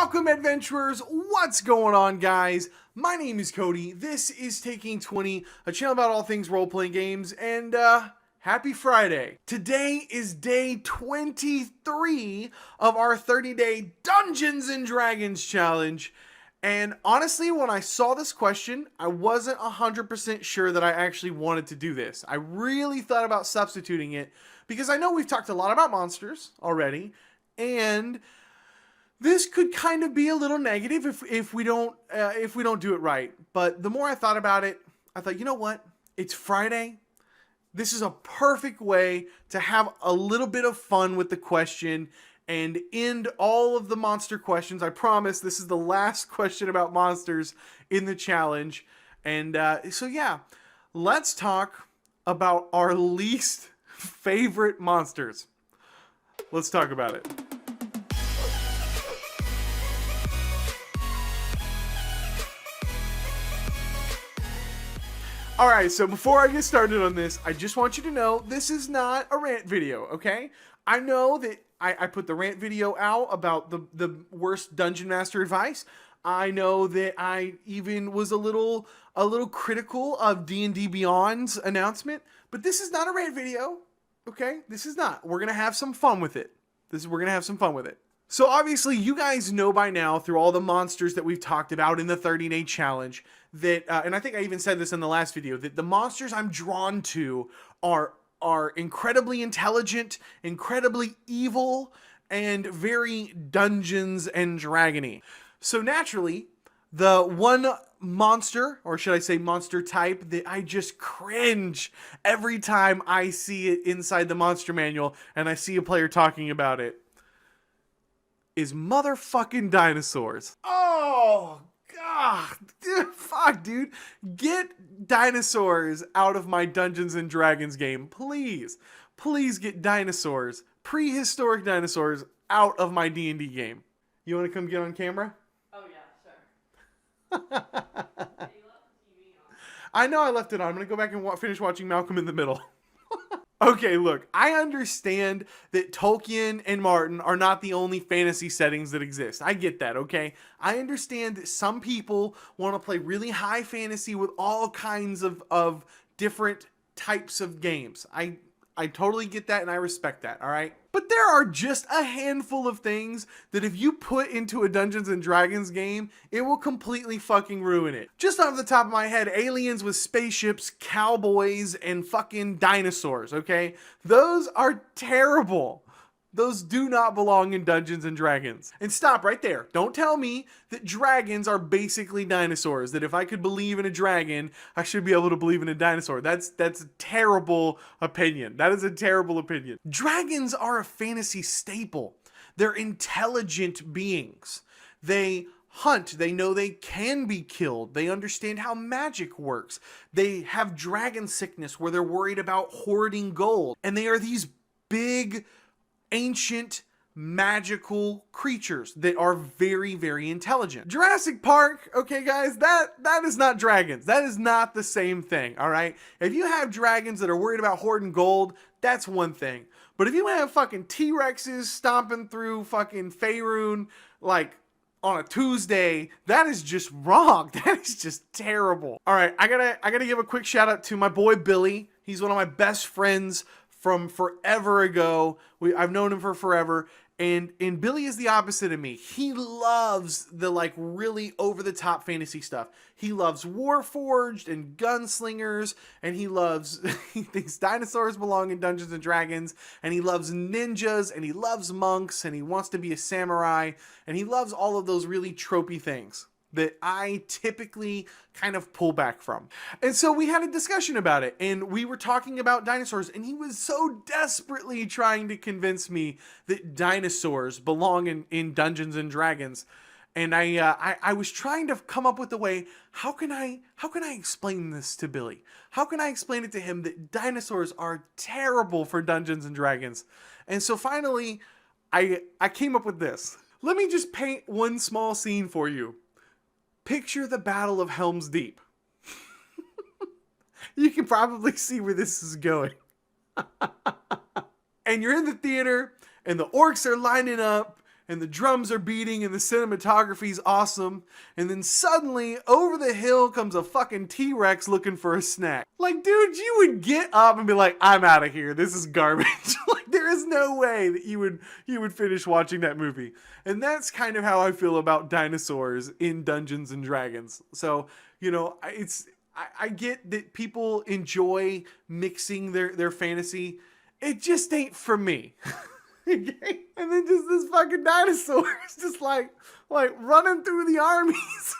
Welcome, adventurers. What's going on, guys? My name is Cody. This is Taking 20, a channel about all things role-playing games, and happy Friday. Today is day 23 of our 30-day Dungeons and Dragons challenge. And honestly, when I saw this question, I wasn't 100% sure that I actually wanted to do this. I really thought about substituting it because I know we've talked a lot about monsters already, and this could kind of be a little negative if we don't do it right. But the more I thought about it, I thought, you know what? It's Friday. This is a perfect way to have a little bit of fun with the question and end all of the monster questions. I promise this is the last question about monsters in the challenge. And so yeah, let's talk about our least favorite monsters. Let's talk about it. Alright, so before I get started on this, I just want you to know this is not a rant video, okay? I know that I put the rant video out about the worst Dungeon Master advice. I know that I even was a little critical of D&D Beyond's announcement, but this is not a rant video, okay? This is not. We're going to have some fun with it. We're going to have some fun with it. So obviously you guys know by now through all the monsters that we've talked about in the 30-day challenge that, and I think I even said this in the last video, that the monsters I'm drawn to are incredibly intelligent, incredibly evil, and very Dungeons and Dragony. So naturally, the one monster, or should I say monster type, that I just cringe every time I see it inside the monster manual and I see a player talking about it, is motherfucking dinosaurs. Oh, God. Fuck, dude. Get dinosaurs out of my Dungeons and Dragons game. Please. Please get dinosaurs, prehistoric dinosaurs, out of my D&D game. You want to come get on camera? Oh, yeah, sure. I know I left it on. I'm going to go back and finish watching Malcolm in the Middle. Okay, look, I understand that Tolkien and Martin are not the only fantasy settings that exist. I get that, okay? I understand that some people want to play really high fantasy with all kinds of different types of games. I totally get that and I respect that, all right? But there are just a handful of things that if you put into a Dungeons and Dragons game, it will completely fucking ruin it. Just off the top of my head, aliens with spaceships, cowboys, and fucking dinosaurs, okay? Those are terrible. Those do not belong in Dungeons and Dragons. And stop right there. Don't tell me that dragons are basically dinosaurs. That if I could believe in a dragon, I should be able to believe in a dinosaur. That's a terrible opinion. That is a terrible opinion. Dragons are a fantasy staple. They're intelligent beings. They hunt. They know they can be killed. They understand how magic works. They have dragon sickness where they're worried about hoarding gold. And they are these big, ancient, magical creatures that are very, very intelligent. Jurassic Park, okay guys, that is not dragons. That is not the same thing, all right? If you have dragons that are worried about hoarding gold, that's one thing. But if you have fucking T-Rexes stomping through fucking Faerun, like, on a Tuesday, that is just wrong. That is just terrible. All right, I gotta give a quick shout out to my boy Billy. He's one of my best friends from forever ago. I've known him for forever. And Billy is the opposite of me. He loves the like really over-the-top fantasy stuff. He loves Warforged and gunslingers, and he thinks dinosaurs belong in Dungeons and Dragons, and he loves ninjas, and he loves monks, and he wants to be a samurai, and he loves all of those really tropey things that I typically kind of pull back from. And so we had a discussion about it, and we were talking about dinosaurs, and he was so desperately trying to convince me that dinosaurs belong in Dungeons and Dragons. And I was trying to come up with a way, how can I explain this to Billy? How can I explain it to him that dinosaurs are terrible for Dungeons and Dragons? And so finally, I came up with this. Let me just paint one small scene for you. Picture the Battle of Helm's Deep. You can probably see where this is going. And you're in the theater, and the orcs are lining up, and the drums are beating and the cinematography's awesome. And then suddenly over the hill comes a fucking T-Rex looking for a snack. Like, dude, you would get up and be like, I'm out of here. This is garbage. Like, there is no way that you would finish watching that movie. And that's kind of how I feel about dinosaurs in Dungeons and Dragons. So, you know, I get that people enjoy mixing their fantasy. It just ain't for me. Okay? And then just this fucking dinosaur is just like running through the armies.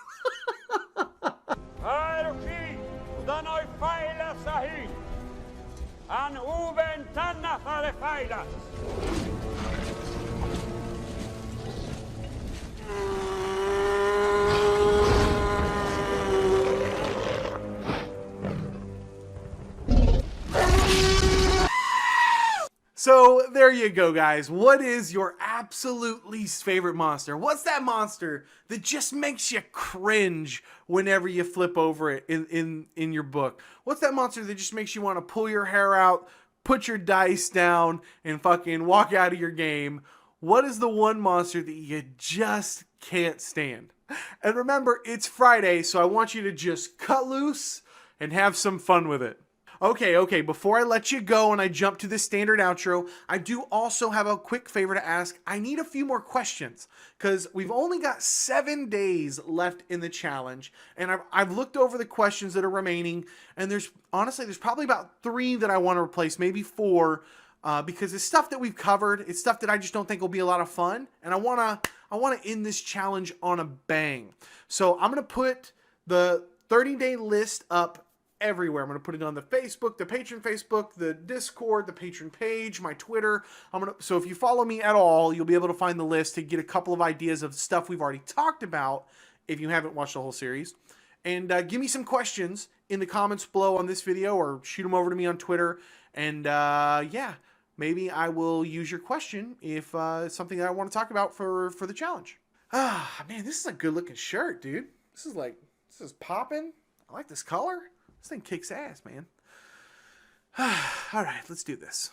So there you go, guys. What is your absolute least favorite monster? What's that monster that just makes you cringe whenever you flip over it in your book? What's that monster that just makes you want to pull your hair out, put your dice down, and fucking walk out of your game? What is the one monster that you just can't stand? And remember, it's Friday, so I want you to just cut loose and have some fun with it. Okay, before I let you go and I jump to the standard outro, I do also have a quick favor to ask. I need a few more questions because we've only got 7 days left in the challenge, and I've looked over the questions that are remaining, and there's probably about 3 that I want to replace, maybe 4, because it's stuff that we've covered. It's stuff that I just don't think will be a lot of fun, and I want to end this challenge on a bang. So I'm going to put the 30-day list up everywhere. I'm going to put it on the Facebook, the Patron Facebook, the Discord, the Patron page, my Twitter. So if you follow me at all, you'll be able to find the list to get a couple of ideas of stuff we've already talked about if you haven't watched the whole series. And give me some questions in the comments below on this video, or shoot them over to me on Twitter. And yeah, maybe I will use your question if it's something that I want to talk about for the challenge. Ah, man, this is a good looking shirt, dude. This is popping. I like this color. This thing kicks ass, man. All right, let's do this.